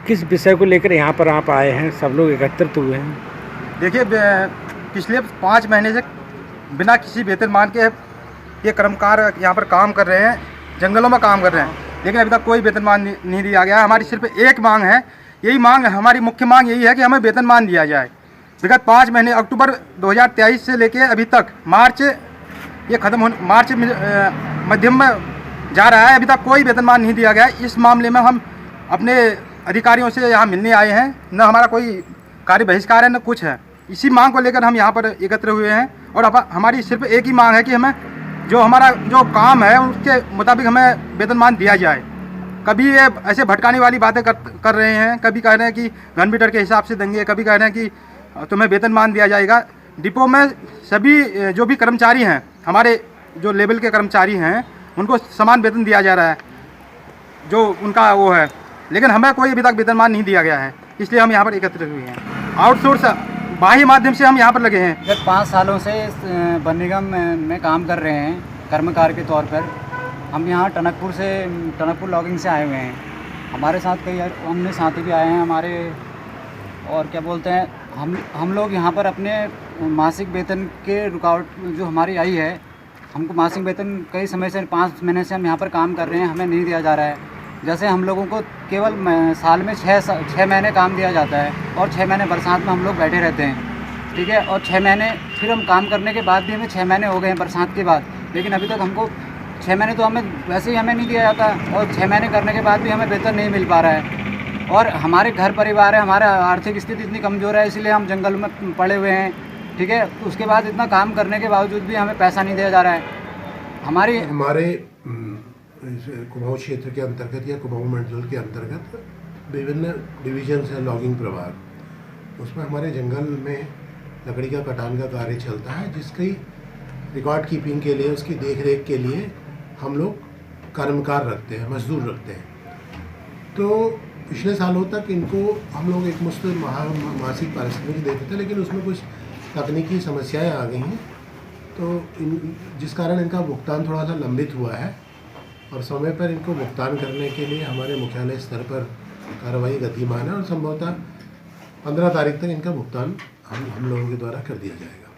किस विषय को लेकर यहाँ पर आप आए हैं, सब लोग एकत्रित हुए हैं? देखिए, पिछले 5 महीने से बिना किसी वेतनमान के ये कर्मकार यहाँ पर काम कर रहे हैं, जंगलों में काम कर रहे हैं, लेकिन अभी तक कोई वेतनमान नहीं दिया गया। हमारी सिर्फ एक मांग है, यही मांग, हमारी मुख्य मांग यही है कि हमें वेतनमान दिया जाए। विगत 5 महीने अक्टूबर 2023 से लेके अभी तक मार्च ये ख़त्म होने, मार्च मध्यम में जा रहा है, अभी तक कोई वेतनमान नहीं दिया गया है। इस मामले में हम अपने अधिकारियों से यहाँ मिलने आए हैं, न हमारा कोई कार्य बहिष्कार है न कुछ है। इसी मांग को लेकर हम यहाँ पर एकत्र हुए हैं और अब हमारी सिर्फ एक ही मांग है कि हमें जो हमारा जो काम है उसके मुताबिक हमें वेतनमान दिया जाए। कभी ये ऐसे भटकाने वाली बातें कर रहे हैं, कभी कह रहे हैं कि घन मीटर के हिसाब से देंगे, कभी कह रहे हैं कि तुम्हें वेतनमान दिया जाएगा। डिपो में सभी जो भी कर्मचारी हैं, हमारे जो लेवल के कर्मचारी हैं, उनको समान वेतन दिया जा रहा है जो उनका वो है, लेकिन हमें कोई अभी तक वेतनमान नहीं दिया गया है। इसलिए हम यहाँ पर एकत्रित हुए हैं। आउटसोर्स बाह्य माध्यम से हम यहाँ पर लगे हैं। जब 5 सालों से वन निगम में काम कर रहे हैं कर्मकार के तौर पर। हम यहाँ टनकपुर लॉगिंग से आए हुए हैं। हमारे साथ कई अन्य साथी भी आए हैं हमारे, और क्या बोलते हैं, हम लोग यहाँ पर अपने मासिक वेतन के रुकावट जो हमारी आई है, हमको मासिक वेतन कई समय से 5 महीने से हम यहाँ पर काम कर रहे हैं, हमें नहीं दिया जा रहा है। जैसे हम लोगों को केवल साल में 6 महीने काम दिया जाता है और 6 महीने बरसात में हम लोग बैठे रहते हैं, ठीक है। और 6 महीने फिर हम काम करने के बाद भी हमें 6 महीने हो गए हैं बरसात के बाद, लेकिन अभी तक हमको 6 महीने तो हमें वैसे ही हमें नहीं दिया जाता, और 6 महीने करने के बाद भी हमें वेतन नहीं मिल पा रहा है। और हमारे घर परिवार है, हमारा आर्थिक स्थिति इतनी कमज़ोर है, इसलिए हम जंगल में पड़े हुए हैं, ठीक है। उसके बाद इतना काम करने के बावजूद भी हमें पैसा नहीं दिया जा रहा है। हमारे कुमाऊं क्षेत्र के अंतर्गत या कुमाऊं मंडल के अंतर्गत विभिन्न डिवीजन्स हैं लॉगिंग प्रभाग। उसमें हमारे जंगल में लकड़ी का कटान का कार्य चलता है, जिसकी रिकॉर्ड कीपिंग के लिए, उसकी देखरेख के लिए हम लोग कर्मकार रखते हैं, मजदूर रखते हैं। तो पिछले सालों तक इनको हम लोग एक मुश्त मासिक पारिश्रमिक देते थे, लेकिन उसमें कुछ तकनीकी समस्याएं आ गई हैं, तो जिस कारण इनका भुगतान थोड़ा सा लंबित हुआ है। और समय पर इनको भुगतान करने के लिए हमारे मुख्यालय स्तर पर कार्रवाई गतिमान है, और संभवतः 15 तारीख तक इनका भुगतान हम लोगों के द्वारा कर दिया जाएगा।